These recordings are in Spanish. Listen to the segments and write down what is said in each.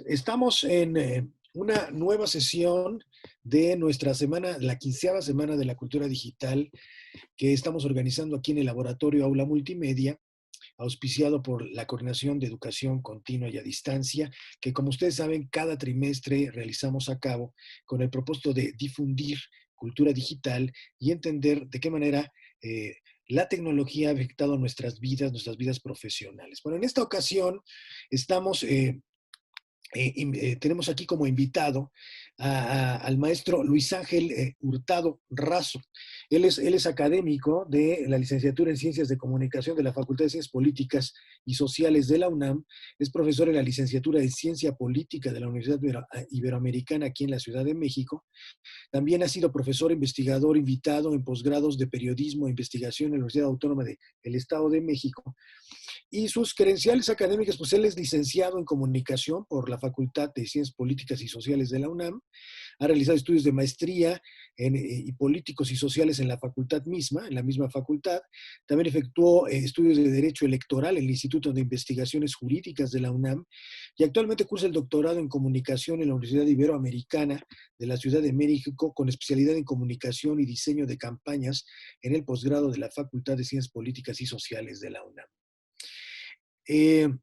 Estamos en una nueva sesión de nuestra semana, la 15ª semana de la cultura digital que estamos organizando aquí en el Laboratorio Aula Multimedia, auspiciado por la Coordinación de Educación Continua y a Distancia, que como ustedes saben, cada trimestre realizamos a cabo con el propósito de difundir cultura digital y entender de qué manera la tecnología ha afectado nuestras vidas profesionales. Bueno, en esta ocasión estamos tenemos aquí como invitado al maestro Luis Ángel Hurtado Razo. Él es académico de la licenciatura en Ciencias de Comunicación de la Facultad de Ciencias Políticas y Sociales de la UNAM. Es profesor en la licenciatura de Ciencia Política de la Universidad Iberoamericana aquí en la Ciudad de México. También ha sido profesor investigador invitado en posgrados de periodismo e investigación en la Universidad Autónoma del Estado de México. Y sus credenciales académicas, pues él es licenciado en comunicación por la Facultad de Ciencias Políticas y Sociales de la UNAM, ha realizado estudios de maestría y políticos y sociales en la facultad misma, en la misma facultad. También efectuó estudios de Derecho Electoral en el Instituto de Investigaciones Jurídicas de la UNAM y actualmente cursa el doctorado en Comunicación en la Universidad Iberoamericana de la Ciudad de México con especialidad en Comunicación y Diseño de Campañas en el posgrado de la Facultad de Ciencias Políticas y Sociales de la UNAM. En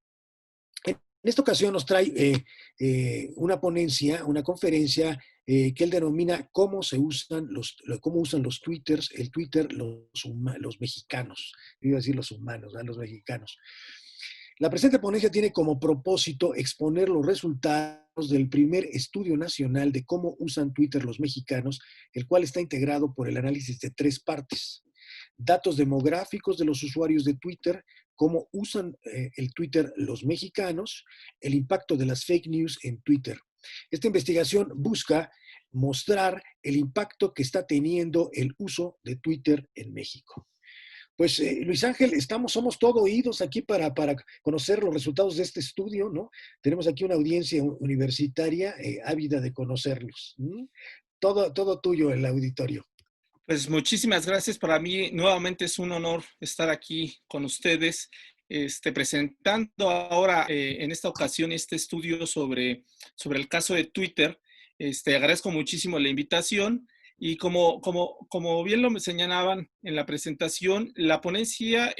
esta ocasión nos trae una ponencia, una conferencia que él denomina cómo usan los twitters, el Twitter, los mexicanos, iba a decir los humanos, ¿verdad? Los mexicanos. La presente ponencia tiene como propósito exponer los resultados del primer estudio nacional de cómo usan Twitter los mexicanos, el cual está integrado por el análisis de 3 partes. Datos demográficos de los usuarios de Twitter, cómo usan el Twitter los mexicanos, el impacto de las fake news en Twitter. Esta investigación busca mostrar el impacto que está teniendo el uso de Twitter en México. Pues Luis Ángel, somos todo oídos aquí para conocer los resultados de este estudio, ¿no? Tenemos aquí una audiencia universitaria ávida de conocerlos. Todo tuyo el auditorio. Pues muchísimas gracias. Para mí nuevamente es un honor estar aquí con ustedes, presentando ahora en esta ocasión este estudio sobre el caso de Twitter. Agradezco muchísimo la invitación y como bien lo señalaban en la presentación, la ponencia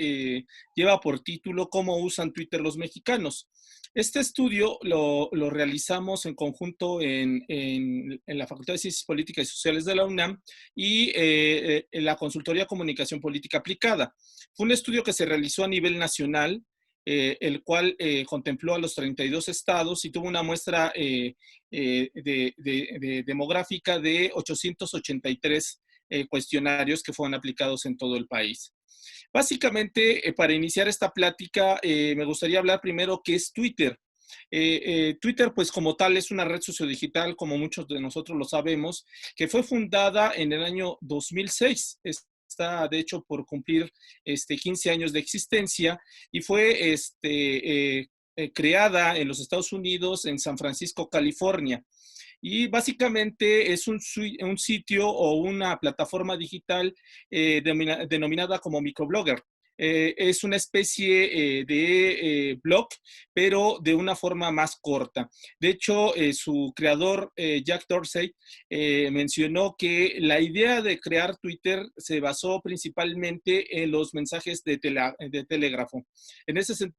lleva por título ¿Cómo usan Twitter los mexicanos? Este estudio lo realizamos en conjunto en la Facultad de Ciencias Políticas y Sociales de la UNAM y en la Consultoría Comunicación Política Aplicada. Fue un estudio que se realizó a nivel nacional, el cual contempló a los 32 estados y tuvo una muestra demográfica de 883 cuestionarios que fueron aplicados en todo el país. Básicamente, para iniciar esta plática, me gustaría hablar primero qué es Twitter. Twitter, pues como tal, es una red sociodigital, como muchos de nosotros lo sabemos, que fue fundada en el año 2006. Está, de hecho, por cumplir 15 años de existencia y fue creada en los Estados Unidos, en San Francisco, California. Y básicamente es un sitio o una plataforma digital denominada como microblogger. Es una especie de blog, pero de una forma más corta. De hecho, su creador, Jack Dorsey, mencionó que la idea de crear Twitter se basó principalmente en los mensajes de telégrafo. En ese sentido,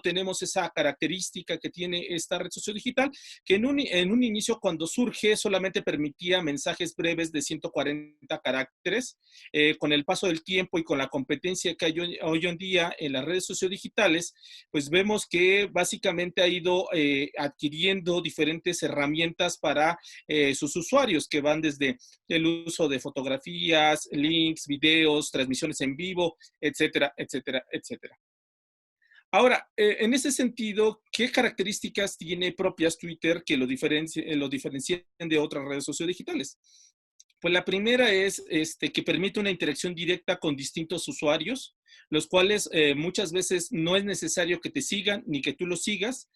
tenemos esa característica que tiene esta red sociodigital, que en un inicio, cuando surge, solamente permitía mensajes breves de 140 caracteres. Con el paso del tiempo y con la competencia que hay hoy en día en las redes sociodigitales, pues vemos que básicamente ha ido adquiriendo diferentes herramientas para sus usuarios, que van desde el uso de fotografías, links, videos, transmisiones en vivo, etcétera, etcétera, etcétera. Ahora, en ese sentido, ¿qué características tiene propias Twitter que lo diferencian de otras redes sociodigitales? Pues la primera es que permite una interacción directa con distintos usuarios, los cuales muchas veces no es necesario que te sigan ni que tú los sigas.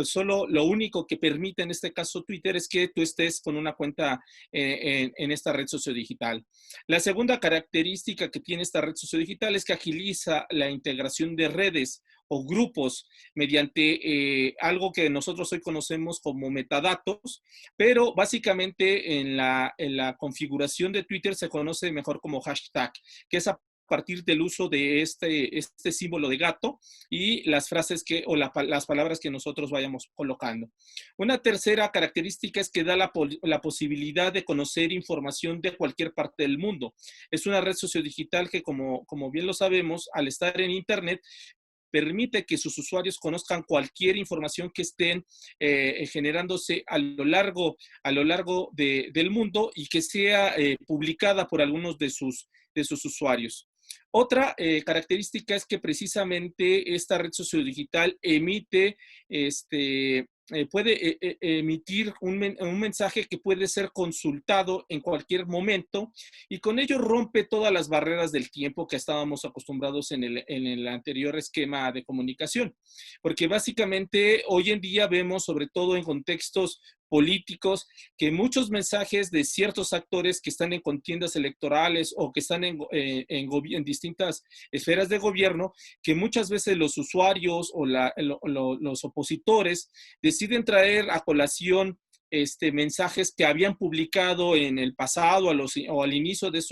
Solo lo único que permite en este caso Twitter es que tú estés con una cuenta en esta red sociodigital. La segunda característica que tiene esta red sociodigital es que agiliza la integración de redes o grupos mediante algo que nosotros hoy conocemos como metadatos, pero básicamente en la configuración de Twitter se conoce mejor como hashtag, que es a partir del uso de este símbolo de gato y las frases las palabras que nosotros vayamos colocando. Una tercera característica es que da la posibilidad de conocer información de cualquier parte del mundo. Es una red sociodigital que, como bien lo sabemos, al estar en Internet, permite que sus usuarios conozcan cualquier información que estén generándose a lo largo del mundo y que sea publicada por algunos de sus usuarios. Otra característica es que precisamente esta red sociodigital puede emitir un mensaje que puede ser consultado en cualquier momento y con ello rompe todas las barreras del tiempo que estábamos acostumbrados en el anterior esquema de comunicación. Porque básicamente hoy en día vemos, sobre todo en contextos políticos, que muchos mensajes de ciertos actores que están en contiendas electorales o que están en distintas esferas de gobierno, que muchas veces los usuarios o los opositores deciden traer a colación mensajes que habían publicado en el pasado o al inicio de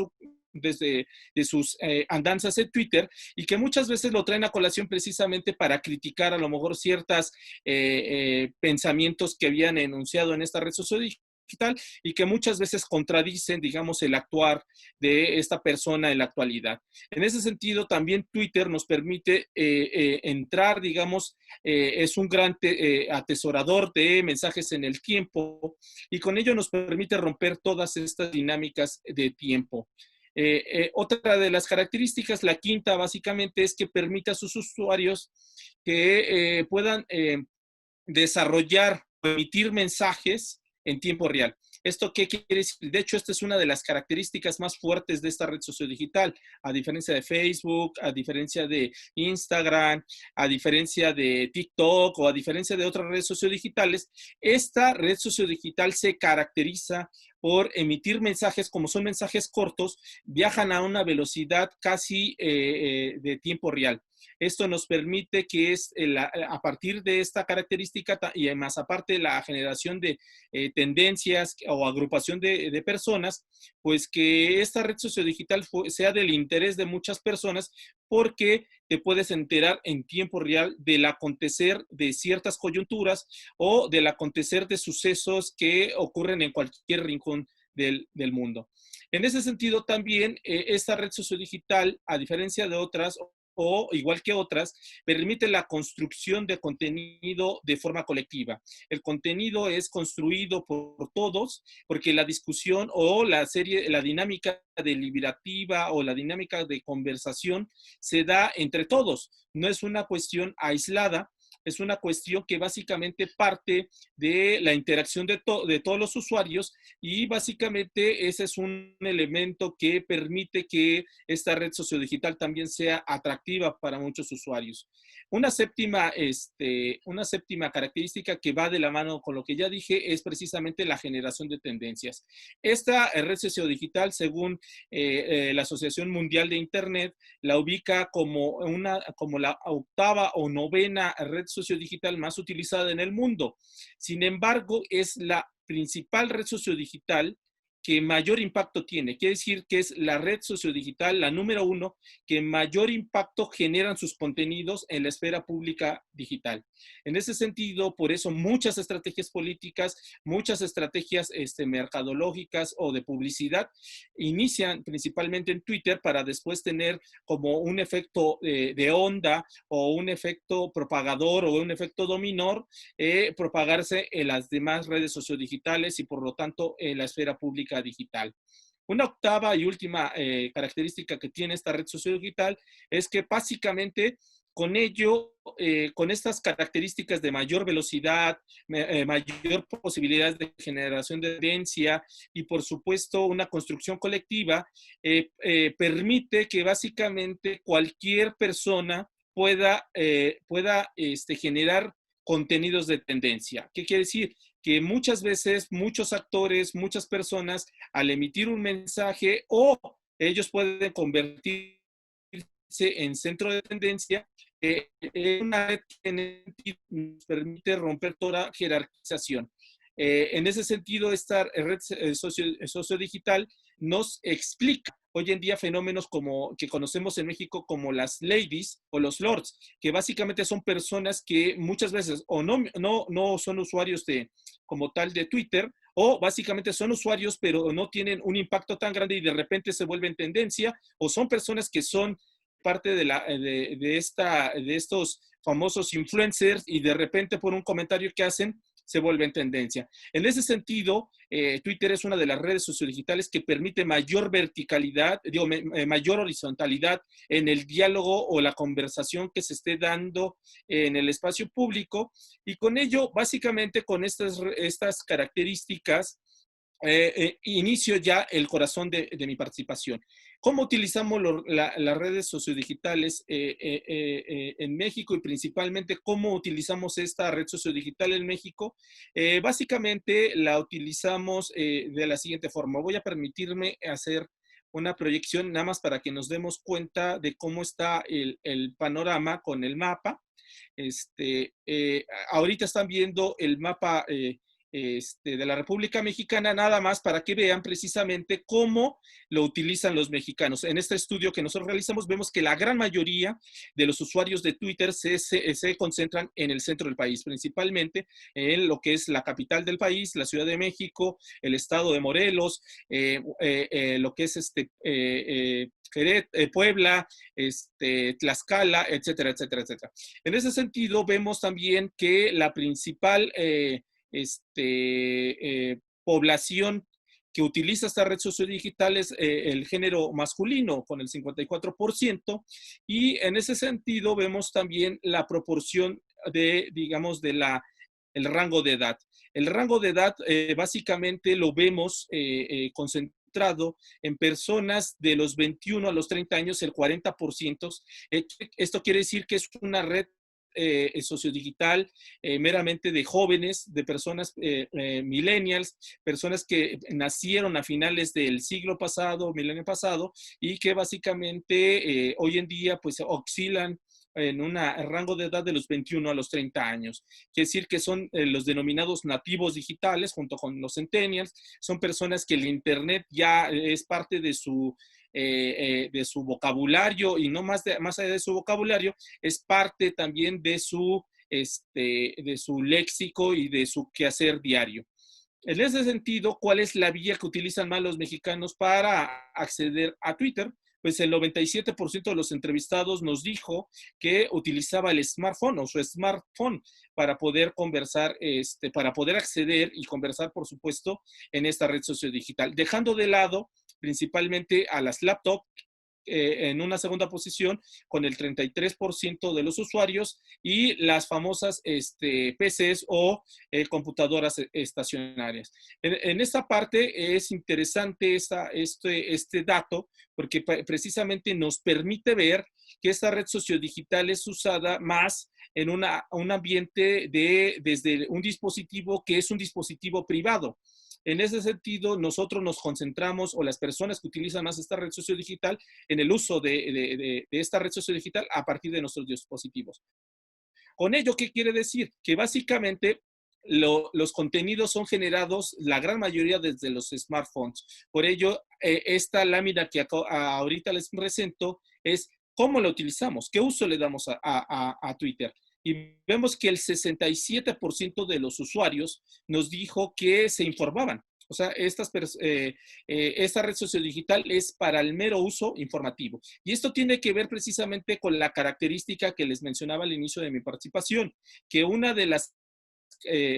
sus andanzas en Twitter y que muchas veces lo traen a colación precisamente para criticar a lo mejor ciertos pensamientos que habían enunciado en esta red social digital y que muchas veces contradicen, digamos, el actuar de esta persona en la actualidad. En ese sentido, también Twitter nos permite entrar, digamos, es un gran atesorador de mensajes en el tiempo y con ello nos permite romper todas estas dinámicas de tiempo. Otra de las características, la quinta básicamente, es que permite a sus usuarios que puedan desarrollar o emitir mensajes en tiempo real. ¿Esto qué quiere decir? De hecho, esta es una de las características más fuertes de esta red sociodigital, a diferencia de Facebook, a diferencia de Instagram, a diferencia de TikTok o a diferencia de otras redes sociodigitales. Esta red sociodigital se caracteriza por emitir mensajes, como son mensajes cortos, viajan a una velocidad casi de tiempo real. Esto nos permite que a partir de esta característica y además aparte de la generación de tendencias o agrupación de personas, pues que esta red sociodigital sea del interés de muchas personas porque te puedes enterar en tiempo real del acontecer de ciertas coyunturas o del acontecer de sucesos que ocurren en cualquier rincón del mundo. En ese sentido, también esta red sociodigital, a diferencia de otras, o igual que otras, permite la construcción de contenido de forma colectiva. El contenido es construido por todos, porque la discusión o la dinámica deliberativa o la dinámica de conversación se da entre todos. No es una cuestión aislada, es una cuestión que básicamente parte de la interacción de todos los usuarios y básicamente ese es un elemento que permite que esta red sociodigital también sea atractiva para muchos usuarios. Una séptima característica que va de la mano con lo que ya dije es precisamente la generación de tendencias. Esta red sociodigital, según la Asociación Mundial de Internet, la ubica como la octava o novena red sociodigital más utilizada en el mundo. Sin embargo, es la principal red sociodigital que mayor impacto tiene. Quiere decir que es la red sociodigital, la número uno, que mayor impacto generan sus contenidos en la esfera pública digital. En ese sentido, por eso muchas estrategias políticas, muchas estrategias mercadológicas o de publicidad inician principalmente en Twitter para después tener como un efecto de onda o un efecto propagador o un efecto dominó, propagarse en las demás redes sociodigitales y por lo tanto en la esfera pública digital. Una octava y última característica que tiene esta red sociodigital es que básicamente con ello, con estas características de mayor velocidad, mayor posibilidad de generación de tendencia y por supuesto una construcción colectiva, permite que básicamente cualquier persona pueda generar contenidos de tendencia. ¿Qué quiere decir? Que muchas veces muchos actores, muchas personas, al emitir un mensaje o ellos pueden convertirse en centro de tendencia, una red que nos permite romper toda jerarquización. En ese sentido, esta red sociodigital nos explica hoy en día fenómenos como que conocemos en México como las ladies o los lords, que básicamente son personas que muchas veces o no son usuarios como tal de Twitter, o básicamente son usuarios pero no tienen un impacto tan grande y de repente se vuelven tendencia, o son personas que son parte de estos famosos influencers y de repente por un comentario que hacen se vuelve en tendencia. En ese sentido, Twitter es una de las redes sociodigitales que permite mayor verticalidad, mayor horizontalidad en el diálogo o la conversación que se esté dando en el espacio público, y con ello, básicamente con estas características, inicio ya el corazón de mi participación. ¿Cómo utilizamos las redes sociodigitales en México y principalmente cómo utilizamos esta red sociodigital en México? Básicamente la utilizamos de la siguiente forma. Voy a permitirme hacer una proyección nada más para que nos demos cuenta de cómo está el panorama con el mapa. Ahorita están viendo el mapa de la República Mexicana, nada más para que vean precisamente cómo lo utilizan los mexicanos. En este estudio que nosotros realizamos, vemos que la gran mayoría de los usuarios de Twitter se concentran en el centro del país, principalmente en lo que es la capital del país, la Ciudad de México, el estado de Morelos, lo que es Puebla, Tlaxcala, etcétera, etcétera, etcétera. En ese sentido, vemos también que la principal población que utiliza esta red sociodigital es el género masculino, con el 54%, y en ese sentido vemos también la proporción digamos, el rango de edad. El rango de edad básicamente lo vemos concentrado en personas de los 21 a los 30 años, el 40%. Esto quiere decir que es una red sociodigital meramente de jóvenes, de personas millennials, personas que nacieron a finales del siglo pasado, milenio pasado, y que básicamente hoy en día pues oscilan en un rango de edad de los 21 a los 30 años. Quiere decir que son los denominados nativos digitales junto con los centennials, son personas que el Internet ya es parte de su vocabulario, y no más allá de su vocabulario, es parte también de su léxico y de su quehacer diario. En ese sentido, ¿cuál es la vía que utilizan más los mexicanos para acceder a Twitter? Pues el 97% de los entrevistados nos dijo que utilizaba el smartphone o su smartphone para poder conversar, para poder acceder y conversar, por supuesto, en esta red sociodigital, dejando de lado principalmente a las laptops, en una segunda posición con el 33% de los usuarios, y las famosas PCs o computadoras estacionarias. En esta parte es interesante este dato porque precisamente nos permite ver que esta red sociodigital es usada más en un ambiente desde un dispositivo que es un dispositivo privado. En ese sentido, nosotros nos concentramos, o las personas que utilizan más esta red sociodigital, en el uso de esta red sociodigital a partir de nuestros dispositivos. Con ello, ¿qué quiere decir? Que básicamente los contenidos son generados, la gran mayoría, desde los smartphones. Por ello, esta lámina que ahorita les presento es cómo la utilizamos, qué uso le damos a Twitter. Y vemos que el 67% de los usuarios nos dijo que se informaban. O sea, esta red sociodigital es para el mero uso informativo. Y esto tiene que ver precisamente con la característica que les mencionaba al inicio de mi participación, que una de las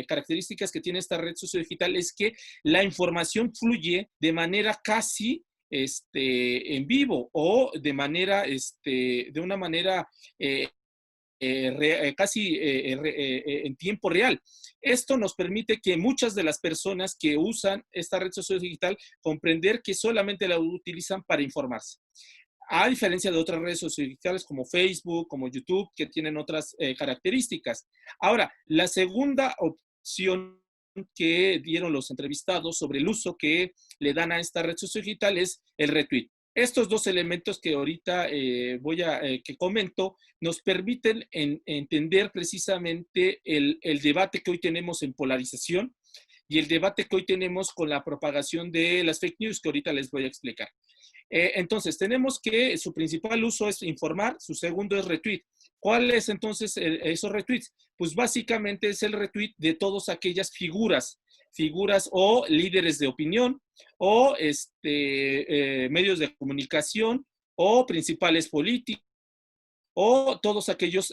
características que tiene esta red sociodigital es que la información fluye de manera casi en vivo, o de una manera casi en tiempo real. Esto nos permite que muchas de las personas que usan esta red sociodigital comprender que solamente la utilizan para informarse, a diferencia de otras redes sociodigitales como Facebook, como YouTube, que tienen otras características. Ahora, la segunda opción que dieron los entrevistados sobre el uso que le dan a esta red sociodigital es el retweet. Estos dos elementos que ahorita que comento nos permiten entender precisamente el debate que hoy tenemos en polarización y el debate que hoy tenemos con la propagación de las fake news que ahorita les voy a explicar. Entonces, tenemos que su principal uso es informar, su segundo es retweet. ¿Cuál es entonces esos retweets? Pues básicamente es el retweet de todas aquellas figuras o líderes de opinión o medios de comunicación o principales políticos o todos aquellos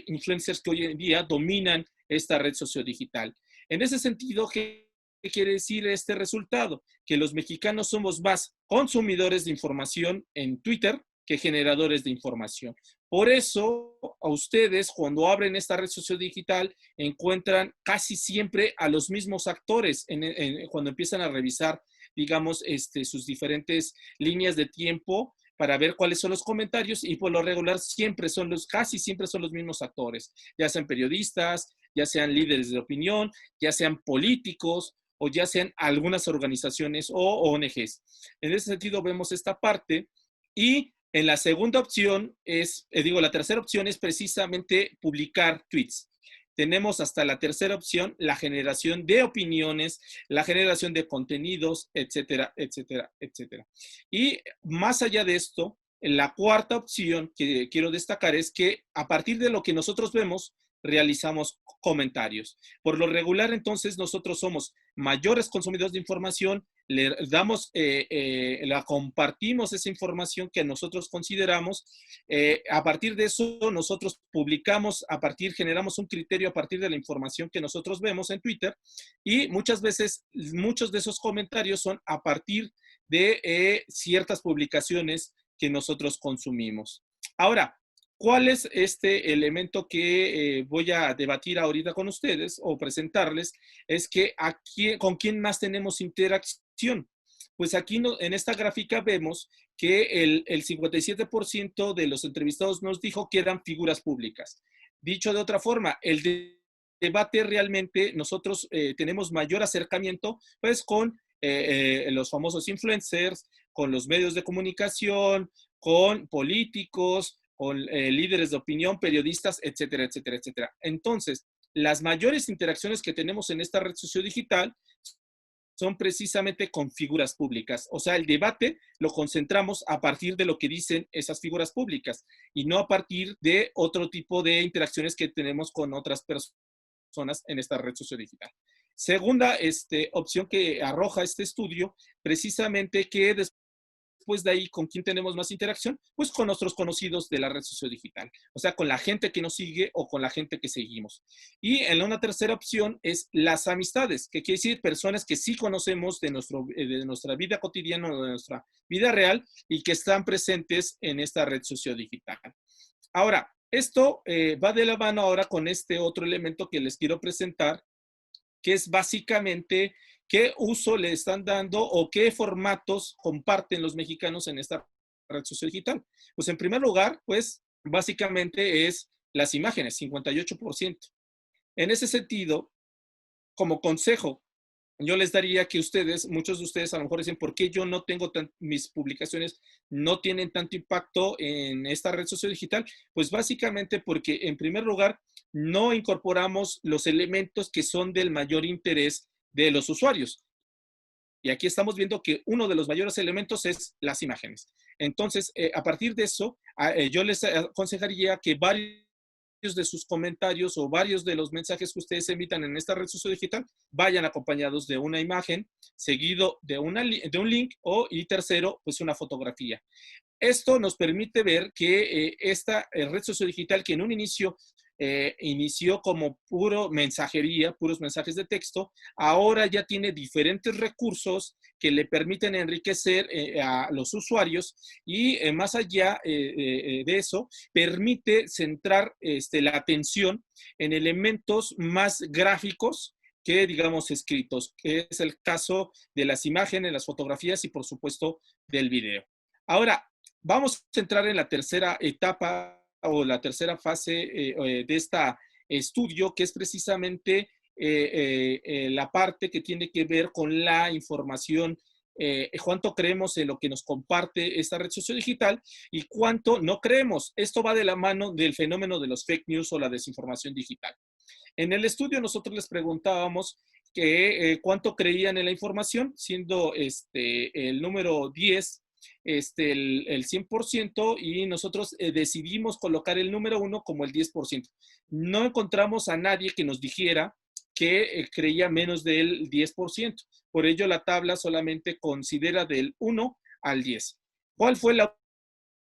influencers que hoy en día dominan esta red sociodigital. En ese sentido, ¿qué quiere decir este resultado? Que los mexicanos somos más consumidores de información en Twitter que generadores de información. Por eso, a ustedes, cuando abren esta red sociodigital, encuentran casi siempre a los mismos actores cuando empiezan a revisar, digamos, sus diferentes líneas de tiempo para ver cuáles son los comentarios y por lo regular casi siempre son los mismos actores, ya sean periodistas, ya sean líderes de opinión, ya sean políticos o ya sean algunas organizaciones o ONGs. En ese sentido vemos esta parte y en la segunda opción la tercera opción es precisamente publicar tweets. Tenemos hasta la tercera opción, la generación de opiniones, la generación de contenidos, etcétera, etcétera, etcétera. Y más allá de esto, la cuarta opción que quiero destacar es que a partir de lo que nosotros vemos, realizamos comentarios. Por lo regular, entonces, nosotros somos mayores consumidores de información, le damos, la compartimos esa información que nosotros consideramos. A partir de eso, nosotros publicamos, generamos un criterio a partir de la información que nosotros vemos en Twitter y muchas veces, muchos de esos comentarios son a partir de ciertas publicaciones que nosotros consumimos. Ahora, ¿cuál es este elemento que voy a debatir ahorita con ustedes o presentarles? Es que ¿con quién más tenemos interacción? Pues aquí en esta gráfica vemos que el 57% de los entrevistados nos dijo que eran figuras públicas. Dicho de otra forma, el debate realmente nosotros tenemos mayor acercamiento pues con los famosos influencers, con los medios de comunicación, con políticos, con líderes de opinión, periodistas, etcétera, etcétera, etcétera. Entonces, las mayores interacciones que tenemos en esta red sociodigital son precisamente con figuras públicas. O sea, el debate lo concentramos a partir de lo que dicen esas figuras públicas y no a partir de otro tipo de interacciones que tenemos con otras personas en esta red sociodigital. Segunda opción que arroja este estudio, precisamente que después de ahí, ¿con quién tenemos más interacción? Pues con nuestros conocidos de la red sociodigital, o sea, con la gente que nos sigue o con la gente que seguimos. Y en una tercera opción es las amistades, que quiere decir personas que sí conocemos de nuestra vida cotidiana o de nuestra vida real y que están presentes en esta red sociodigital. Ahora, esto va de la mano ahora con este otro elemento que les quiero presentar, que es básicamente qué uso le están dando o qué formatos comparten los mexicanos en esta red social digital. Pues en primer lugar, pues básicamente es las imágenes, 58%. En ese sentido, como consejo, yo les daría que muchos de ustedes a lo mejor dicen, ¿por qué yo no tengo mis publicaciones no tienen tanto impacto en esta red social digital? Pues básicamente porque en primer lugar no incorporamos los elementos que son del mayor interés de los usuarios. Y aquí estamos viendo que uno de los mayores elementos es las imágenes. Entonces, a partir de eso, yo les aconsejaría que varios de sus comentarios o varios de los mensajes que ustedes emitan en esta red social digital vayan acompañados de una imagen, seguido de un link y tercero, pues una fotografía. Esto nos permite ver que esta red sociodigital que en un inicio inició como puros mensajes de texto, ahora ya tiene diferentes recursos que le permiten enriquecer a los usuarios y más allá de eso, permite centrar la atención en elementos más gráficos que, digamos, escritos, que es el caso de las imágenes, las fotografías y, por supuesto, del video. Ahora, vamos a entrar en la tercera etapa o la tercera fase de este estudio, que es precisamente la parte que tiene que ver con la información cuánto creemos en lo que nos comparte esta red sociodigital y cuánto no creemos. Esto va de la mano del fenómeno de los fake news o la desinformación digital. En el estudio nosotros les preguntábamos que cuánto creían en la información, siendo el número 10 el 100%, y nosotros decidimos colocar el número 1 como el 10%. No encontramos a nadie que nos dijera que creía menos del 10%. Por ello, la tabla solamente considera del 1 al 10. ¿Cuál fue la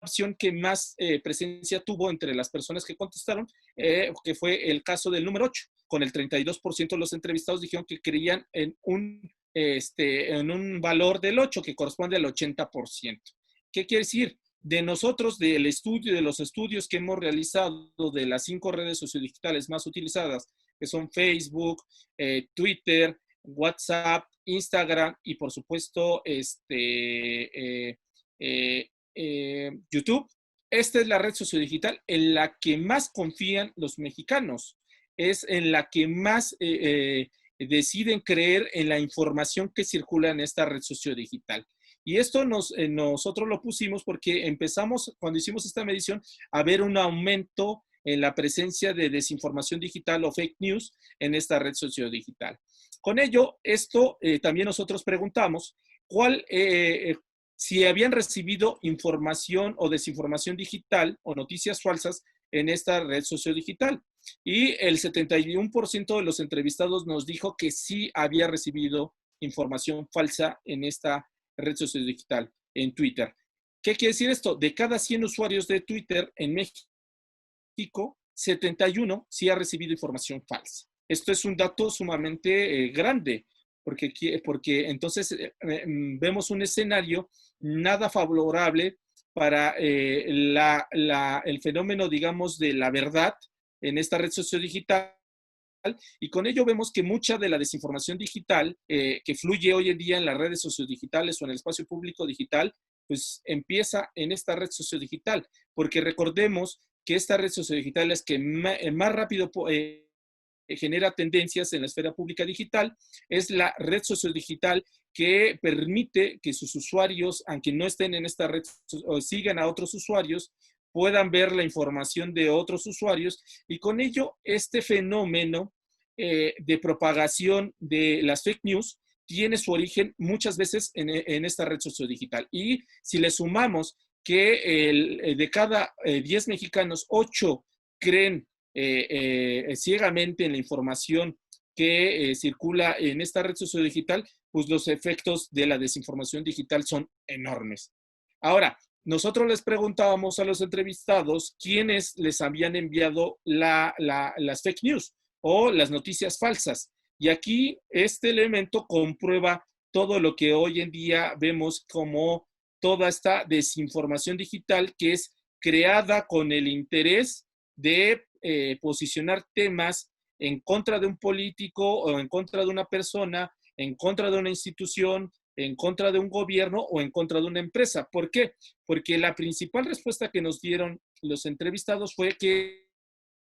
opción que más presencia tuvo entre las personas que contestaron? Que fue el caso del número 8. Con el 32% de los entrevistados dijeron que creían en un valor del 8, que corresponde al 80%. ¿Qué quiere decir? De nosotros, de los estudios que hemos realizado de las 5 redes sociodigitales más utilizadas, que son Facebook, Twitter, WhatsApp, Instagram y por supuesto YouTube. Esta es la red sociodigital en la que más confían los mexicanos. Es en la que más deciden creer en la información que circula en esta red sociodigital. Y esto nosotros lo pusimos porque empezamos, cuando hicimos esta medición, a ver un aumento en la presencia de desinformación digital o fake news en esta red sociodigital. Con ello, también nosotros preguntamos si habían recibido información o desinformación digital o noticias falsas en esta red sociodigital. Y el 71% de los entrevistados nos dijo que sí había recibido información falsa en esta red sociodigital, en Twitter. ¿Qué quiere decir esto? De cada 100 usuarios de Twitter en México, 71 sí ha recibido información falsa. Esto es un dato sumamente grande, porque entonces vemos un escenario nada favorable para el fenómeno, digamos, de la verdad en esta red sociodigital, y con ello vemos que mucha de la desinformación digital que fluye hoy en día en las redes sociodigitales o en el espacio público digital, pues empieza en esta red sociodigital, porque recordemos que esta red sociodigital es que más rápido genera tendencias en la esfera pública digital, es la red sociodigital que permite que sus usuarios, aunque no estén en esta red o sigan a otros usuarios, puedan ver la información de otros usuarios, y con ello este fenómeno de propagación de las fake news tiene su origen muchas veces en esta red sociodigital. Y si le sumamos que de cada 10 mexicanos, 8 creen ciegamente en la información que circula en esta red sociodigital, pues los efectos de la desinformación digital son enormes. Ahora, nosotros les preguntábamos a los entrevistados quiénes les habían enviado las fake news o las noticias falsas. Y aquí este elemento comprueba todo lo que hoy en día vemos como toda esta desinformación digital que es creada con el interés de posicionar temas en contra de un político o en contra de una persona, en contra de una institución, en contra de un gobierno o en contra de una empresa. ¿Por qué? Porque la principal respuesta que nos dieron los entrevistados fue que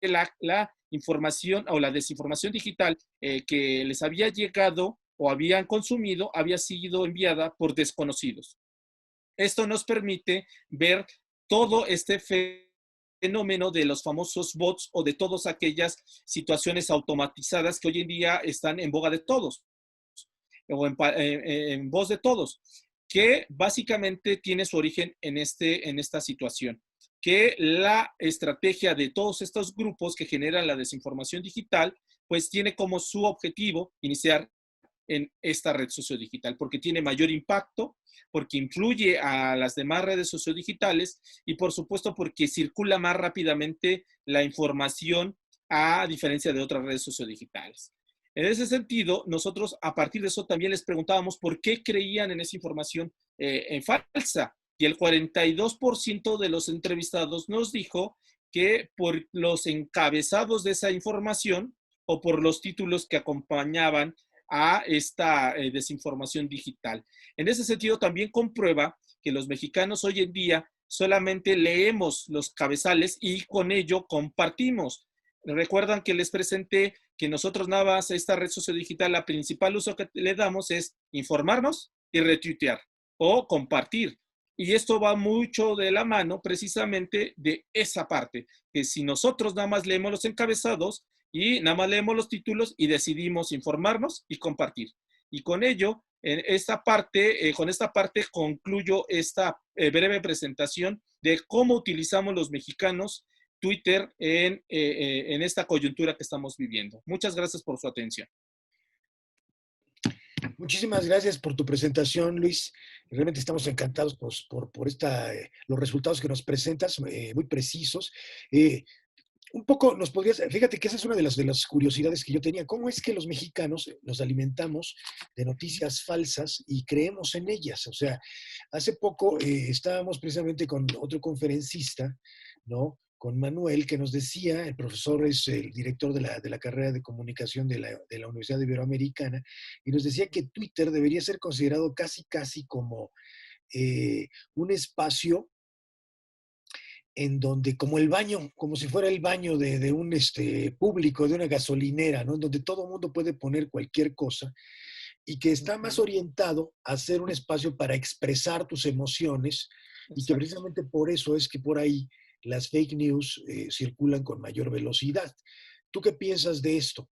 la información o la desinformación digital que les había llegado o habían consumido había sido enviada por desconocidos. Esto nos permite ver todo este fenómeno de los famosos bots o de todas aquellas situaciones automatizadas que hoy en día están en boga de todos o en voz de todos, que básicamente tiene su origen en esta situación, que la estrategia de todos estos grupos que generan la desinformación digital, pues tiene como su objetivo iniciar en esta red sociodigital, porque tiene mayor impacto, porque influye a las demás redes sociodigitales y por supuesto porque circula más rápidamente la información a diferencia de otras redes sociodigitales. En ese sentido, nosotros a partir de eso también les preguntábamos por qué creían en esa información falsa, y el 42% de los entrevistados nos dijo que por los encabezados de esa información o por los títulos que acompañaban a esta desinformación digital. En ese sentido, también comprueba que los mexicanos hoy en día solamente leemos los cabezales y con ello compartimos. Recuerdan que les presenté que nosotros nada más a esta red sociodigital, la principal uso que le damos es informarnos y retuitear o compartir. Y esto va mucho de la mano precisamente de esa parte, que si nosotros nada más leemos los encabezados y nada más leemos los títulos y decidimos informarnos y compartir. Y con ello, con esta parte concluyo esta breve presentación de cómo utilizamos los mexicanos Twitter en esta coyuntura que estamos viviendo. Muchas gracias por su atención. Muchísimas gracias por tu presentación, Luis. Realmente estamos encantados por los resultados que nos presentas, muy precisos. Un poco nos podrías, fíjate que esa es una de las curiosidades que yo tenía. ¿Cómo es que los mexicanos nos alimentamos de noticias falsas y creemos en ellas? O sea, hace poco estábamos precisamente con otro conferencista, ¿no? Con Manuel, que nos decía, el profesor es el director de la carrera de comunicación de la Universidad Iberoamericana, y nos decía que Twitter debería ser considerado casi como un espacio en donde, como el baño, como si fuera el baño de un público, de una gasolinera, ¿no? En donde todo el mundo puede poner cualquier cosa y que está más orientado a ser un espacio para expresar tus emociones y que Exacto. precisamente por eso es que por ahí las fake news circulan con mayor velocidad. ¿Tú qué piensas de esto?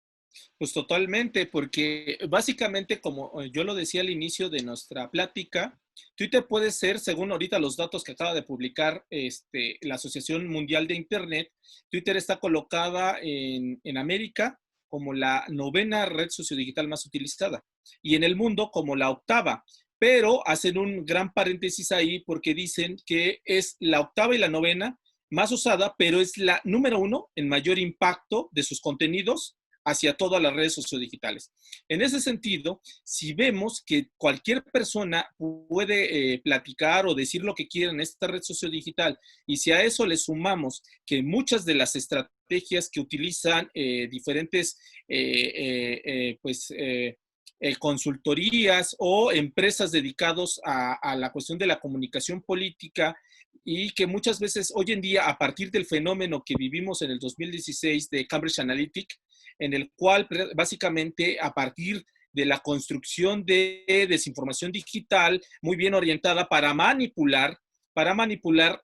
Pues totalmente, porque básicamente, como yo lo decía al inicio de nuestra plática, Twitter puede ser, según ahorita los datos que acaba de publicar la Asociación Mundial de Internet, Twitter está colocada en América como la 9ª red sociodigital más utilizada y en el mundo como la 8ª. Pero hacen un gran paréntesis ahí porque dicen que es la 8ª y la 9ª más usada, pero es la número 1 en mayor impacto de sus contenidos hacia todas las redes sociodigitales. En ese sentido, si vemos que cualquier persona puede platicar o decir lo que quiera en esta red sociodigital, y si a eso le sumamos que muchas de las estrategias que utilizan diferentes consultorías o empresas dedicados a la cuestión de la comunicación política y que muchas veces hoy en día, a partir del fenómeno que vivimos en el 2016 de Cambridge Analytica, en el cual básicamente a partir de la construcción de desinformación digital muy bien orientada para manipular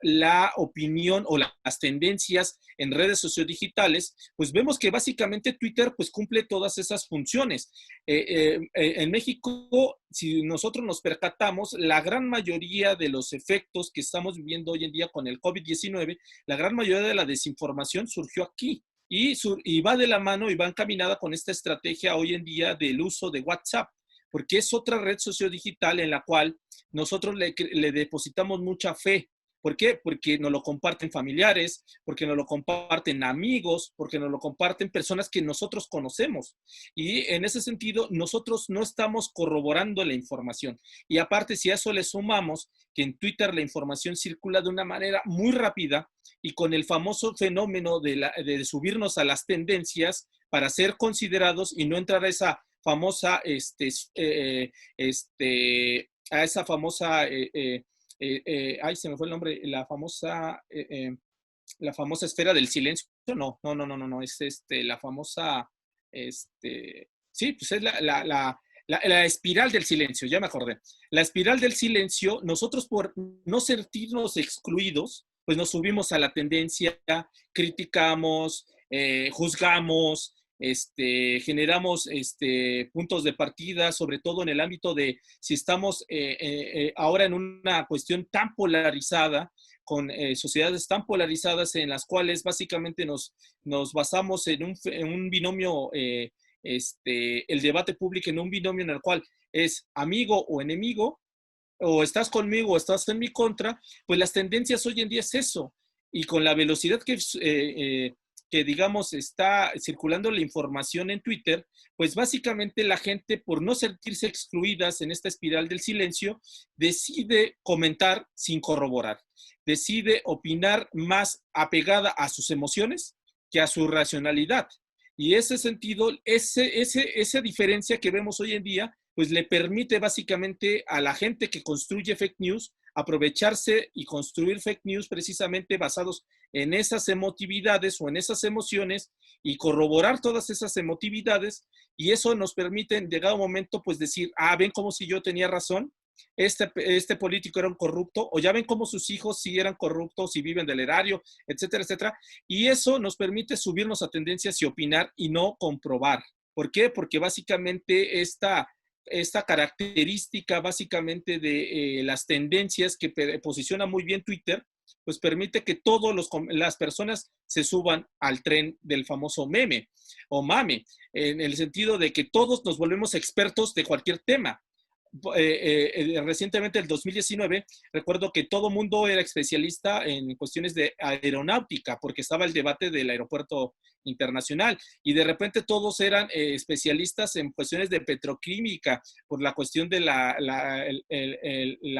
la opinión o las tendencias en redes sociodigitales, pues vemos que básicamente Twitter pues cumple todas esas funciones. En México, si nosotros nos percatamos, la gran mayoría de los efectos que estamos viviendo hoy en día con el COVID-19, la gran mayoría de la desinformación surgió aquí. Y va de la mano y va encaminada con esta estrategia hoy en día del uso de WhatsApp, porque es otra red sociodigital en la cual nosotros le depositamos mucha fe. ¿Por qué? Porque nos lo comparten familiares, porque nos lo comparten amigos, porque nos lo comparten personas que nosotros conocemos. Y en ese sentido, nosotros no estamos corroborando la información. Y aparte, si a eso le sumamos que en Twitter la información circula de una manera muy rápida y con el famoso fenómeno de subirnos a las tendencias para ser considerados y no entrar a esa famosa, a esa famosa ay, se me fue el nombre, la famosa esfera del silencio. No, es la famosa, sí, pues es la espiral del silencio, ya me acordé. La espiral del silencio, nosotros por no sentirnos excluidos, pues nos subimos a la tendencia, criticamos, juzgamos, generamos puntos de partida, sobre todo en el ámbito de si estamos ahora en una cuestión tan polarizada, con sociedades tan polarizadas en las cuales básicamente nos basamos en un binomio, el debate público en un binomio en el cual es amigo o enemigo, o estás conmigo o estás en mi contra, pues las tendencias hoy en día es eso. Y con la velocidad que digamos está circulando la información en Twitter, pues básicamente la gente, por no sentirse excluidas en esta espiral del silencio, decide comentar sin corroborar, decide opinar más apegada a sus emociones que a su racionalidad. Y ese sentido, esa diferencia que vemos hoy en día, pues le permite básicamente a la gente que construye fake news aprovecharse y construir fake news precisamente basados en esas emotividades o en esas emociones y corroborar todas esas emotividades, y eso nos permite en llegado momento pues decir, ven como si yo tenía razón este político era un corrupto, o ya ven cómo sus hijos sí eran corruptos y viven del erario, etcétera, etcétera. Y eso nos permite subirnos a tendencias y opinar y no comprobar. ¿Por qué? Porque básicamente esta característica básicamente de las tendencias que posiciona muy bien Twitter, pues permite que todas las personas se suban al tren del famoso meme o mame, en el sentido de que todos nos volvemos expertos de cualquier tema. Recientemente, el 2019, recuerdo que todo mundo era especialista en cuestiones de aeronáutica, porque estaba el debate del aeropuerto internacional, y de repente todos eran especialistas en cuestiones de petroquímica, por la cuestión de la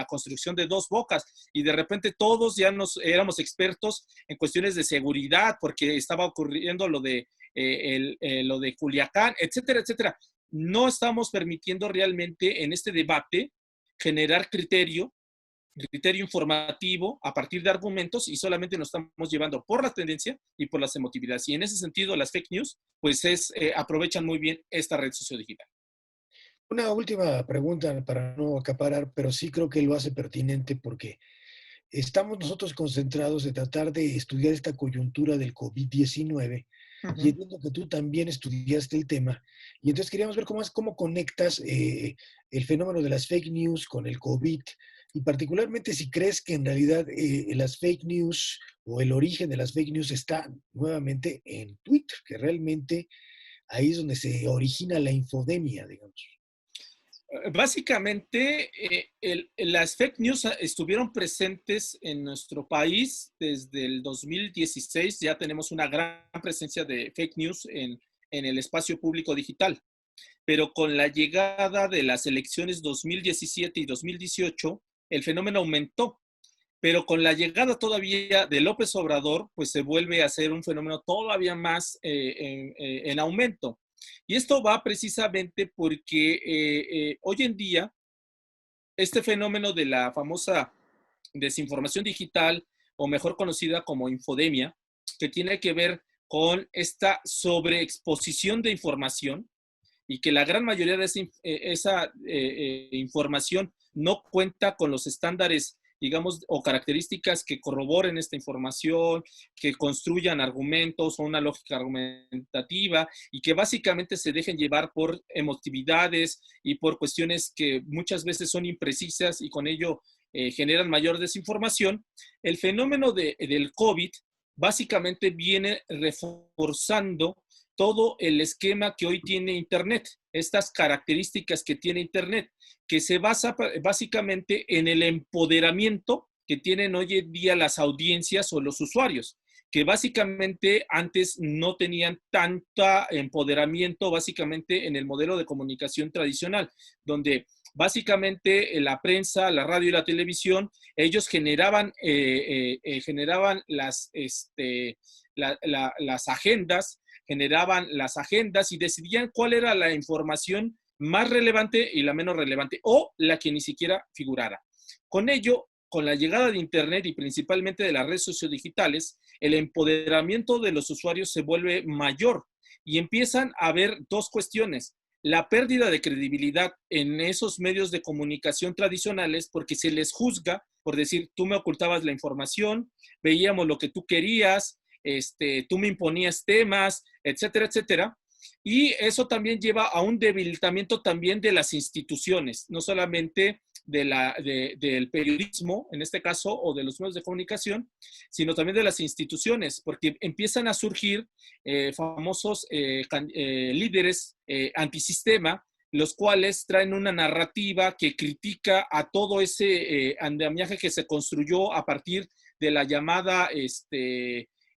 construcción de dos bocas, y de repente todos ya éramos expertos en cuestiones de seguridad, porque estaba ocurriendo lo de Culiacán, etcétera, etcétera. No estamos permitiendo realmente en este debate generar criterio informativo a partir de argumentos, y solamente nos estamos llevando por la tendencia y por las emotividades. Y en ese sentido, las fake news, pues aprovechan muy bien esta red sociodigital. Una última pregunta para no acaparar, pero sí creo que lo hace pertinente porque estamos nosotros concentrados en tratar de estudiar esta coyuntura del COVID-19 y Ujú. entiendo que tú también estudiaste el tema. Y entonces queríamos ver cómo conectas el fenómeno de las fake news con el COVID y particularmente si crees que en realidad las fake news o el origen de las fake news está nuevamente en Twitter, que realmente ahí es donde se origina la infodemia, digamos. Básicamente, las fake news estuvieron presentes en nuestro país desde el 2016. Ya tenemos una gran presencia de fake news en el espacio público digital. Pero con la llegada de las elecciones 2017 y 2018, el fenómeno aumentó. Pero con la llegada todavía de López Obrador, pues se vuelve a ser un fenómeno todavía más en aumento. Y esto va precisamente porque hoy en día este fenómeno de la famosa desinformación digital, o mejor conocida como infodemia, que tiene que ver con esta sobreexposición de información, y que la gran mayoría de esa información no cuenta con los estándares, digamos, o características que corroboren esta información, que construyan argumentos o una lógica argumentativa, y que básicamente se dejen llevar por emotividades y por cuestiones que muchas veces son imprecisas y con ello generan mayor desinformación. El fenómeno del COVID básicamente viene reforzando todo el esquema que hoy tiene Internet, estas características que tiene Internet, que se basa básicamente en el empoderamiento que tienen hoy en día las audiencias o los usuarios, que básicamente antes no tenían tanto empoderamiento básicamente en el modelo de comunicación tradicional, donde básicamente la prensa, la radio y la televisión, ellos generaban las agendas, y decidían cuál era la información más relevante y la menos relevante, o la que ni siquiera figurara. Con ello, con la llegada de Internet y principalmente de las redes sociodigitales, el empoderamiento de los usuarios se vuelve mayor y empiezan a haber dos cuestiones: la pérdida de credibilidad en esos medios de comunicación tradicionales, porque se les juzga por decir, tú me ocultabas la información, veíamos lo que tú querías, tú me imponías temas, etcétera, etcétera. Y eso también lleva a un debilitamiento también de las instituciones, no solamente del periodismo, en este caso, o de los medios de comunicación, sino también de las instituciones, porque empiezan a surgir famosos líderes antisistema, los cuales traen una narrativa que critica a todo ese andamiaje que se construyó a partir de la llamada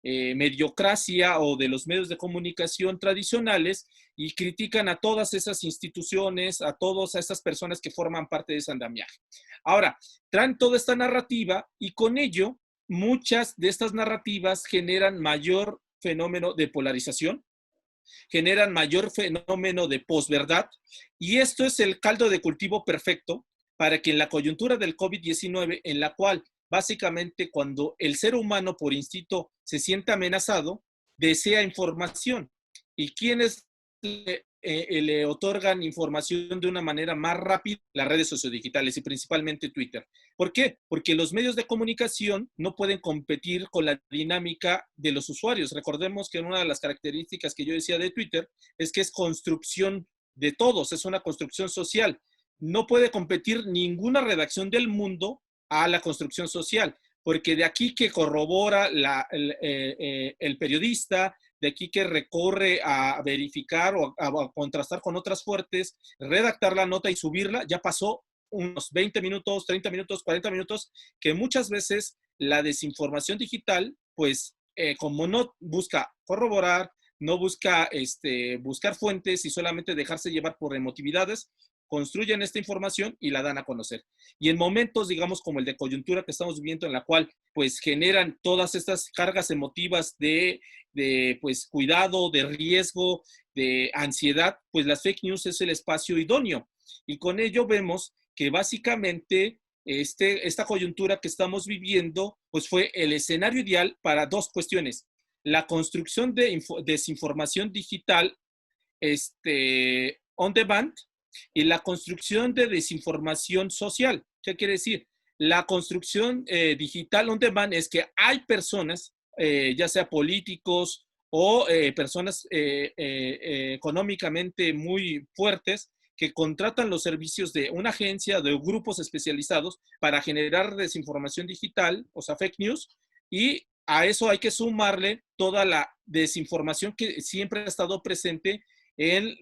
mediocracia o de los medios de comunicación tradicionales, y critican a todas esas instituciones, a todas esas personas que forman parte de ese andamiaje. Ahora, traen toda esta narrativa y con ello muchas de estas narrativas generan mayor fenómeno de polarización, generan mayor fenómeno de posverdad, y esto es el caldo de cultivo perfecto para que en la coyuntura del COVID-19, en la cual básicamente cuando el ser humano por instinto se siente amenazado, desea información. ¿Y quiénes le otorgan información de una manera más rápida las redes sociodigitales y principalmente Twitter. ¿Por qué? Porque los medios de comunicación no pueden competir con la dinámica de los usuarios. Recordemos que una de las características que yo decía de Twitter es que es construcción de todos, es una construcción social. No puede competir ninguna redacción del mundo a la construcción social, porque de aquí que corrobora el periodista, de aquí que recorre a verificar o a contrastar con otras fuentes, redactar la nota y subirla, ya pasó unos 20 minutos, 30 minutos, 40 minutos, que muchas veces la desinformación digital, pues como no busca corroborar, no busca buscar fuentes y solamente dejarse llevar por emotividades, construyen esta información y la dan a conocer. Y en momentos, digamos, como el de coyuntura que estamos viviendo, en la cual pues generan todas estas cargas emotivas de pues cuidado, de riesgo, de ansiedad, pues las fake news es el espacio idóneo. Y con ello vemos que básicamente esta coyuntura que estamos viviendo, pues fue el escenario ideal para dos cuestiones. La construcción de desinformación digital on demand y la construcción de desinformación social. ¿Qué quiere decir? La construcción digital on demand es que hay personas, ya sea políticos o personas económicamente muy fuertes, que contratan los servicios de una agencia, de grupos especializados para generar desinformación digital, o sea, fake news, y a eso hay que sumarle toda la desinformación que siempre ha estado presente en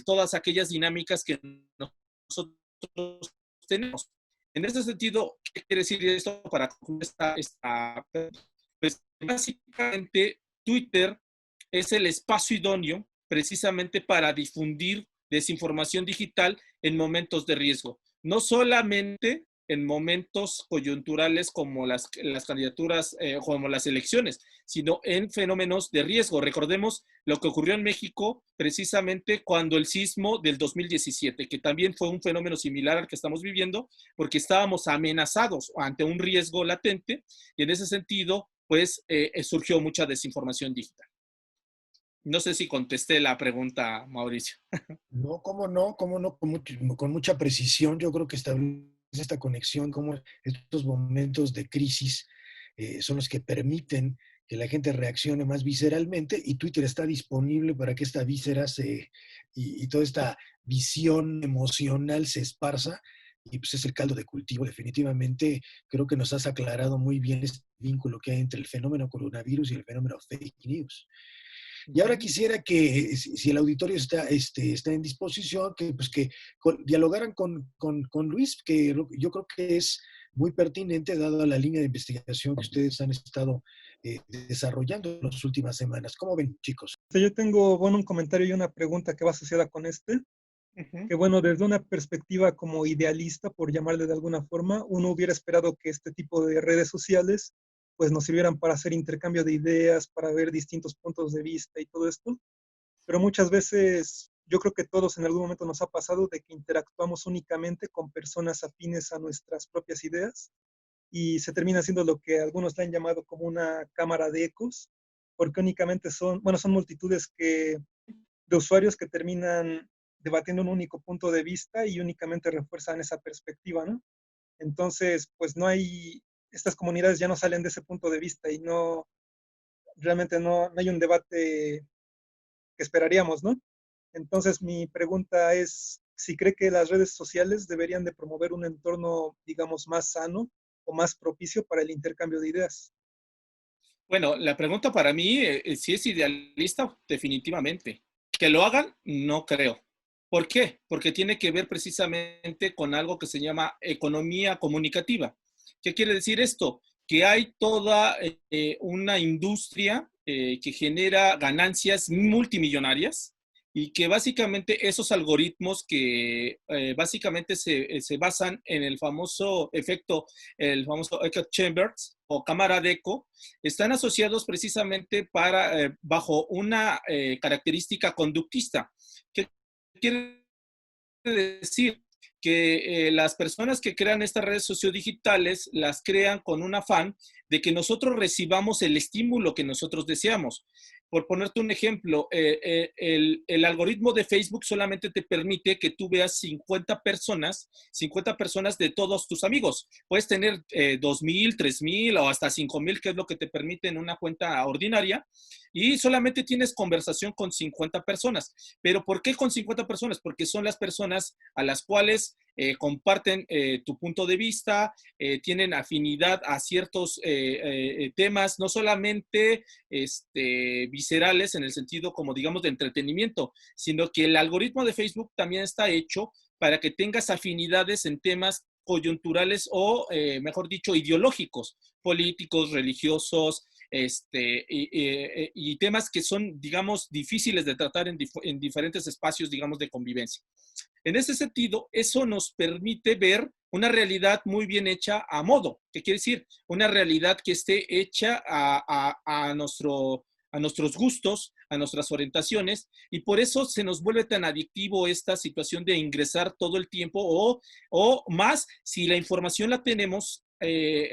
todas aquellas dinámicas que nosotros tenemos. En ese sentido, ¿qué quiere decir esto para concluir pues básicamente Twitter es el espacio idóneo precisamente para difundir desinformación digital en momentos de riesgo. No solamente en momentos coyunturales como las candidaturas, como las elecciones, sino en fenómenos de riesgo. Recordemos lo que ocurrió en México precisamente cuando el sismo del 2017, que también fue un fenómeno similar al que estamos viviendo, porque estábamos amenazados ante un riesgo latente y en ese sentido, pues surgió mucha desinformación digital. No sé si contesté la pregunta, Mauricio. No, cómo no, con mucha precisión. Yo creo que establece esta conexión, como estos momentos de crisis son los que permiten que la gente reaccione más visceralmente, y Twitter está disponible para que esta víscera y toda esta visión emocional se esparza, y pues es el caldo de cultivo. Definitivamente creo que nos has aclarado muy bien este vínculo que hay entre el fenómeno coronavirus y el fenómeno fake news. Y ahora quisiera que, si el auditorio está en disposición, que dialogaran con Luis, que yo creo que es muy pertinente dada la línea de investigación que ustedes han estado desarrollando en las últimas semanas. ¿Cómo ven, chicos? Yo tengo, bueno, un comentario y una pregunta que va asociada con que bueno, desde una perspectiva como idealista, por llamarle de alguna forma, uno hubiera esperado que este tipo de redes sociales pues nos sirvieran para hacer intercambio de ideas, para ver distintos puntos de vista y todo esto, pero muchas veces yo creo que todos en algún momento nos ha pasado de que interactuamos únicamente con personas afines a nuestras propias ideas y se termina siendo lo que algunos le han llamado como una cámara de ecos, porque únicamente son, bueno, son multitudes de usuarios que terminan debatiendo un único punto de vista y únicamente refuerzan esa perspectiva, ¿no? Entonces, pues no hay, estas comunidades ya no salen de ese punto de vista y no, realmente no hay un debate que esperaríamos, ¿no? Entonces, mi pregunta es si cree que las redes sociales deberían de promover un entorno, digamos, más sano o más propicio para el intercambio de ideas. Bueno, la pregunta para mí, si es idealista, definitivamente. Que lo hagan, no creo. ¿Por qué? Porque tiene que ver precisamente con algo que se llama economía comunicativa. ¿Qué quiere decir esto? Que hay toda una industria que genera ganancias multimillonarias y que básicamente esos algoritmos que básicamente se basan en el famoso echo chambers o cámara de eco, están asociados precisamente bajo una característica conductista. ¿Qué quiere decir? Que las personas que crean estas redes sociodigitales las crean con un afán de que nosotros recibamos el estímulo que nosotros deseamos. Por ponerte un ejemplo, el algoritmo de Facebook solamente te permite que tú veas 50 personas de todos tus amigos. Puedes tener 2,000, 3,000 o hasta 5,000, que es lo que te permite en una cuenta ordinaria, y solamente tienes conversación con 50 personas. ¿Pero por qué con 50 personas? Porque son las personas a las cuales comparten tu punto de vista, tienen afinidad a ciertos temas, no solamente viscerales en el sentido como digamos de entretenimiento, sino que el algoritmo de Facebook también está hecho para que tengas afinidades en temas coyunturales o, mejor dicho, ideológicos, políticos, religiosos, y temas que son, digamos, difíciles de tratar en diferentes espacios, digamos, de convivencia. En ese sentido, eso nos permite ver una realidad muy bien hecha a modo. ¿Qué quiere decir? Una realidad que esté hecha a nuestros gustos, a nuestras orientaciones, y por eso se nos vuelve tan adictivo esta situación de ingresar todo el tiempo o más si la información la tenemos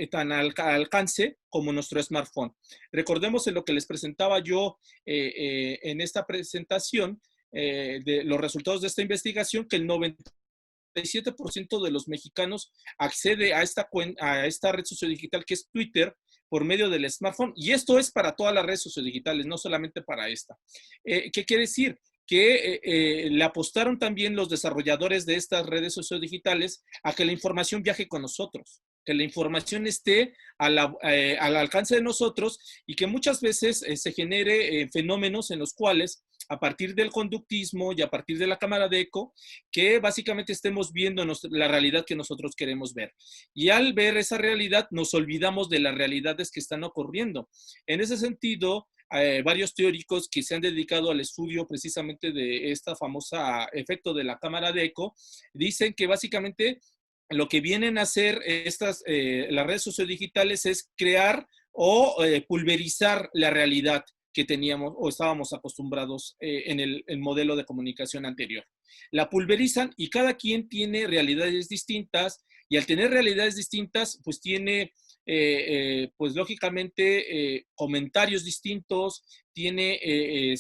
tan al alcance como nuestro smartphone. Recordemos en lo que les presentaba yo en esta presentación, de los resultados de esta investigación, que el 97% de los mexicanos accede a esta red sociodigital que es Twitter por medio del smartphone, y esto es para todas las redes sociodigitales, no solamente para esta. ¿Qué quiere decir? Que le apostaron también los desarrolladores de estas redes sociodigitales a que la información viaje con nosotros, que la información esté al alcance de nosotros y que muchas veces se genere fenómenos en los cuales a partir del conductismo y a partir de la cámara de eco, que básicamente estemos viendo la realidad que nosotros queremos ver. Y al ver esa realidad, nos olvidamos de las realidades que están ocurriendo. En ese sentido, varios teóricos que se han dedicado al estudio precisamente de esta famosa efecto de la cámara de eco, dicen que básicamente lo que vienen a hacer las redes sociodigitales es crear o pulverizar la realidad que teníamos o estábamos acostumbrados en el modelo de comunicación anterior. La pulverizan y cada quien tiene realidades distintas, y al tener realidades distintas, pues tiene, pues lógicamente, comentarios distintos, tiene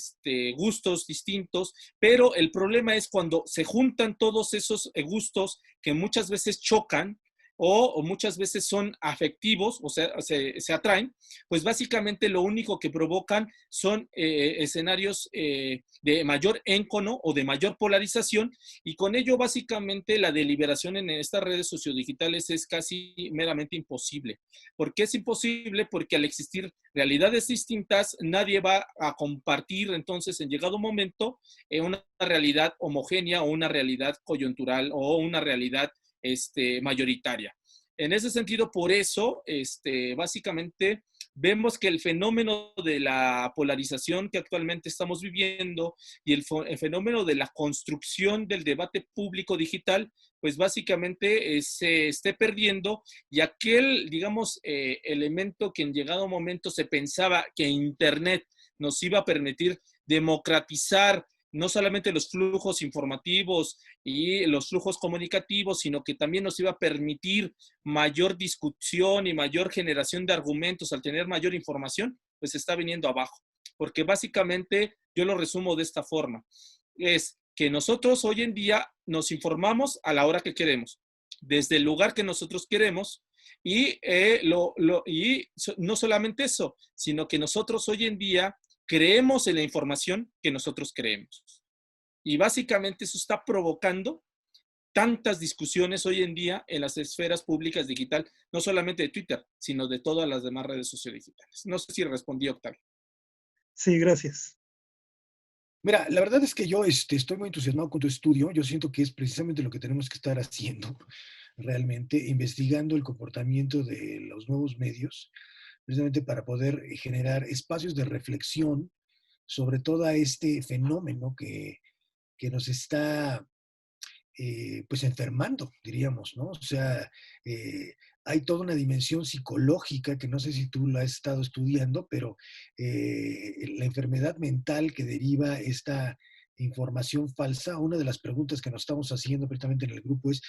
gustos distintos, pero el problema es cuando se juntan todos esos gustos que muchas veces chocan o muchas veces son afectivos, o sea, se atraen, pues básicamente lo único que provocan son escenarios de mayor éncono o de mayor polarización, y con ello básicamente la deliberación en estas redes sociodigitales es casi meramente imposible. ¿Por qué es imposible? Porque al existir realidades distintas, nadie va a compartir entonces en llegado momento una realidad homogénea o una realidad coyuntural o una realidad mayoritaria. En ese sentido, por eso, básicamente, vemos que el fenómeno de la polarización que actualmente estamos viviendo y el fenómeno de la construcción del debate público digital, pues básicamente se esté perdiendo, y aquel, digamos, elemento que en llegado momento se pensaba que Internet nos iba a permitir democratizar no solamente los flujos informativos y los flujos comunicativos, sino que también nos iba a permitir mayor discusión y mayor generación de argumentos al tener mayor información, pues está viniendo abajo. Porque básicamente yo lo resumo de esta forma. Es que nosotros hoy en día nos informamos a la hora que queremos, desde el lugar que nosotros queremos, y no solamente eso, sino que nosotros hoy en día creemos en la información que nosotros creemos. Y básicamente eso está provocando tantas discusiones hoy en día en las esferas públicas digital, no solamente de Twitter, sino de todas las demás redes sociodigitales. No sé si respondí, Octavio. Sí, gracias. Mira, la verdad es que yo estoy muy entusiasmado con tu estudio. Yo siento que es precisamente lo que tenemos que estar haciendo realmente, investigando el comportamiento de los nuevos medios, precisamente para poder generar espacios de reflexión sobre todo este fenómeno que nos está pues enfermando, diríamos, ¿no? O sea, hay toda una dimensión psicológica que no sé si tú la has estado estudiando, pero la enfermedad mental que deriva información falsa, una de las preguntas que nos estamos haciendo precisamente en el grupo es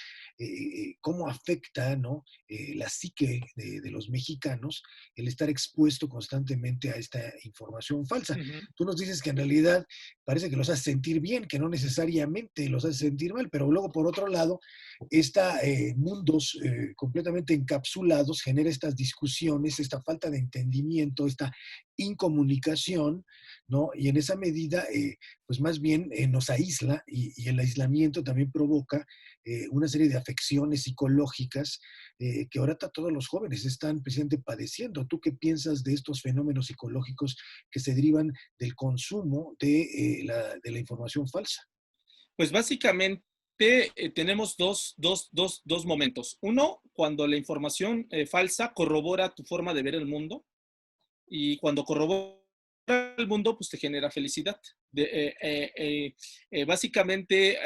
cómo afecta, ¿no? La psique de los mexicanos el estar expuesto constantemente a esta información falsa. Tú nos dices que en realidad parece que los hace sentir bien, que no necesariamente los hace sentir mal, pero luego por otro lado, mundos completamente encapsulados genera estas discusiones, esta falta de entendimiento, esta incomunicación, ¿no? Y en esa medida, pues más bien nos aísla y el aislamiento también provoca una serie de afecciones psicológicas que ahorita todos los jóvenes están precisamente padeciendo. ¿Tú qué piensas de estos fenómenos psicológicos que se derivan del consumo de la información falsa? Pues básicamente tenemos dos momentos. Uno, cuando la información falsa corrobora tu forma de ver el mundo, y cuando corrobora el mundo, pues te genera felicidad. Básicamente,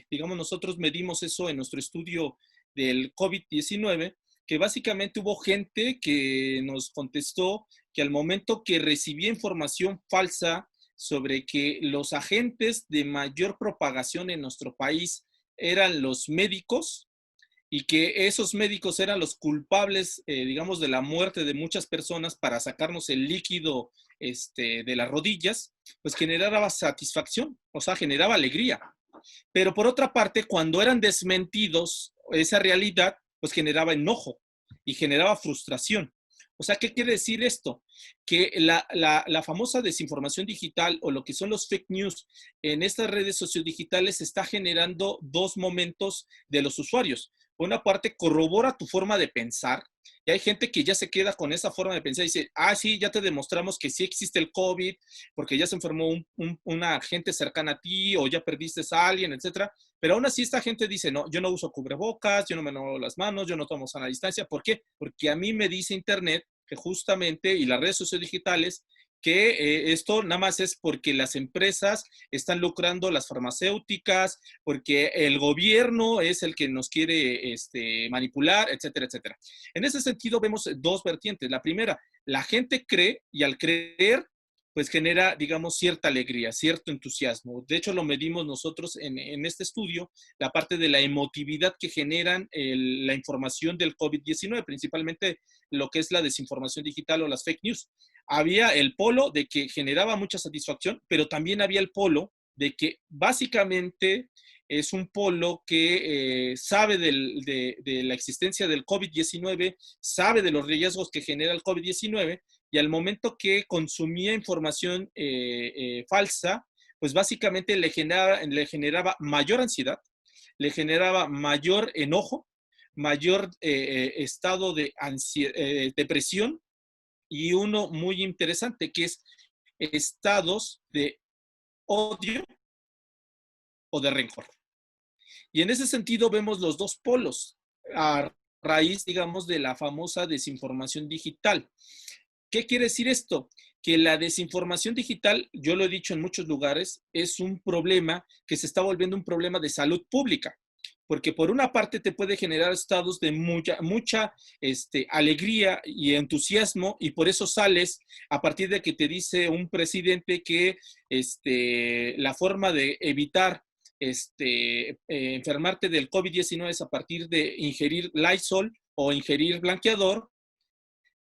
digamos, nosotros medimos eso en nuestro estudio del COVID-19, que básicamente hubo gente que nos contestó que al momento que recibía información falsa sobre que los agentes de mayor propagación en nuestro país eran los médicos, y que esos médicos eran los culpables, digamos, de la muerte de muchas personas para sacarnos el líquido de las rodillas, pues generaba satisfacción, o sea, generaba alegría. Pero por otra parte, cuando eran desmentidos esa realidad, pues generaba enojo y generaba frustración. O sea, ¿qué quiere decir esto? Que la famosa desinformación digital o lo que son los fake news en estas redes sociodigitales está generando dos momentos de los usuarios. Por una parte, corrobora tu forma de pensar, y hay gente que ya se queda con esa forma de pensar y dice, sí, ya te demostramos que sí existe el COVID, porque ya se enfermó una gente cercana a ti, o ya perdiste a alguien, etcétera. Pero aún así esta gente dice, no, yo no uso cubrebocas, yo no me lavo las manos, yo no tomo sana distancia. ¿Por qué? Porque a mí me dice Internet que justamente, y las redes sociodigitales, que esto nada más es porque las empresas están lucrando, las farmacéuticas, porque el gobierno es el que nos quiere manipular, etcétera, etcétera. En ese sentido vemos dos vertientes. La primera, la gente cree, y al creer, pues genera, digamos, cierta alegría, cierto entusiasmo. De hecho, lo medimos nosotros en este estudio, la parte de la emotividad que generan la información del COVID-19, principalmente lo que es la desinformación digital o las fake news. Había el polo de que generaba mucha satisfacción, pero también había el polo de que básicamente es un polo que sabe de la existencia del COVID-19, sabe de los riesgos que genera el COVID-19, y al momento que consumía información falsa, pues básicamente le generaba mayor ansiedad, le generaba mayor enojo, mayor estado de depresión, y uno muy interesante que es estados de odio o de rencor. Y en ese sentido vemos los dos polos a raíz, digamos, de la famosa desinformación digital. ¿Qué quiere decir esto? Que la desinformación digital, yo lo he dicho en muchos lugares, es un problema que se está volviendo un problema de salud pública, porque por una parte te puede generar estados de mucha alegría y entusiasmo, y por eso sales a partir de que te dice un presidente que la forma de evitar enfermarte del COVID-19 es a partir de ingerir Lysol o ingerir blanqueador,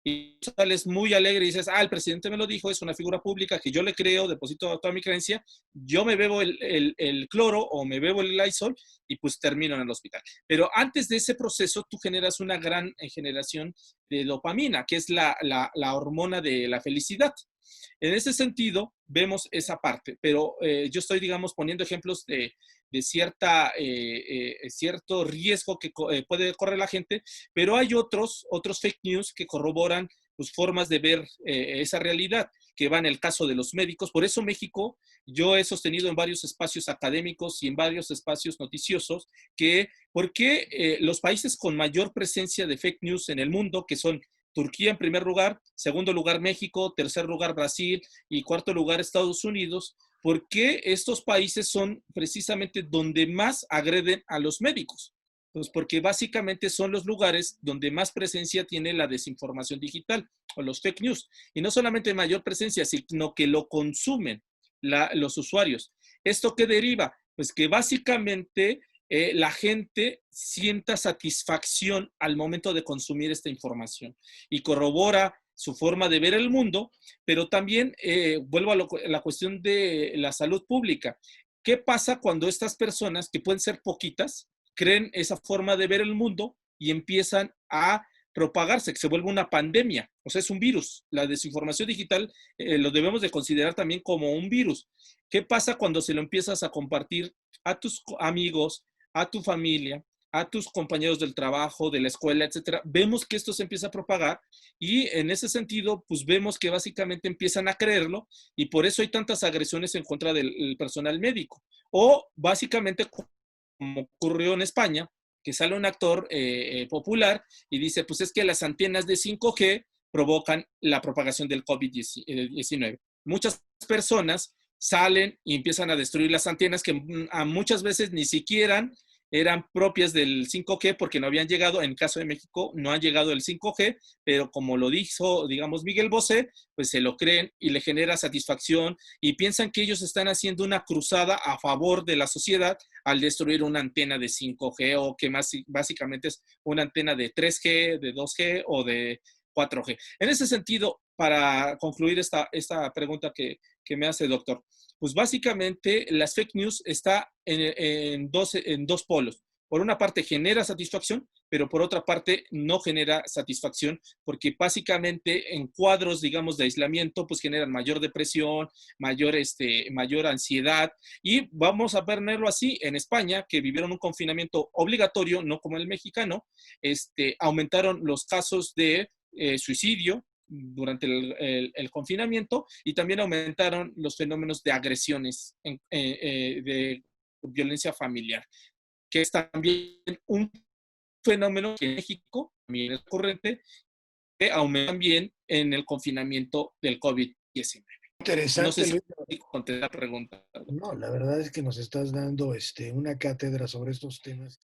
y sales muy alegre y dices, el presidente me lo dijo, es una figura pública que yo le creo, deposito toda mi creencia, yo me bebo el cloro o me bebo el Lysol y pues termino en el hospital. Pero antes de ese proceso, tú generas una gran generación de dopamina, que es la hormona de la felicidad. En ese sentido, vemos esa parte, pero yo estoy, digamos, poniendo ejemplos de cierto riesgo que puede correr la gente, pero hay otros fake news que corroboran pues, formas de ver esa realidad, que va en el caso de los médicos. Por eso México, yo he sostenido en varios espacios académicos y en varios espacios noticiosos que, ¿por qué los países con mayor presencia de fake news en el mundo, que son Turquía en primer lugar, segundo lugar México, tercer lugar Brasil y cuarto lugar Estados Unidos? ¿Por qué estos países son precisamente donde más agreden a los médicos? Pues porque básicamente son los lugares donde más presencia tiene la desinformación digital o los fake news. Y no solamente mayor presencia, sino que lo consumen los usuarios. ¿Esto qué deriva? Pues que básicamente la gente sienta satisfacción al momento de consumir esta información y corrobora su forma de ver el mundo, pero también vuelvo a la cuestión de la salud pública. ¿Qué pasa cuando estas personas, que pueden ser poquitas, creen esa forma de ver el mundo y empiezan a propagarse, que se vuelve una pandemia? O sea, es un virus. La desinformación digital lo debemos de considerar también como un virus. ¿Qué pasa cuando se lo empiezas a compartir a tus amigos, a tu familia, a tus compañeros del trabajo, de la escuela, etcétera? Vemos que esto se empieza a propagar y en ese sentido, pues vemos que básicamente empiezan a creerlo y por eso hay tantas agresiones en contra del personal médico. O básicamente, como ocurrió en España, que sale un actor popular y dice, pues es que las antenas de 5G provocan la propagación del COVID-19. Muchas personas salen y empiezan a destruir las antenas que a muchas veces ni siquiera eran propias del 5G porque no habían llegado, en el caso de México no han llegado el 5G, pero como lo dijo, digamos, Miguel Bosé, pues se lo creen y le genera satisfacción y piensan que ellos están haciendo una cruzada a favor de la sociedad al destruir una antena de 5G o que más básicamente es una antena de 3G, de 2G o de 4G. En ese sentido, para concluir esta pregunta que me hace, doctor, pues básicamente las fake news está en dos polos. Por una parte genera satisfacción, pero por otra parte no genera satisfacción, porque básicamente en cuadros, digamos, de aislamiento, pues generan mayor depresión, mayor ansiedad. Y vamos a verlo así, en España, que vivieron un confinamiento obligatorio, no como el mexicano, aumentaron los casos de suicidio durante el confinamiento y también aumentaron los fenómenos de agresiones, de violencia familiar, que es también un fenómeno que en México también es corriente, que aumenta también en el confinamiento del COVID-19. No sé Interesante, si Luis. contesté la pregunta. No, la verdad es que nos estás dando una cátedra sobre estos temas.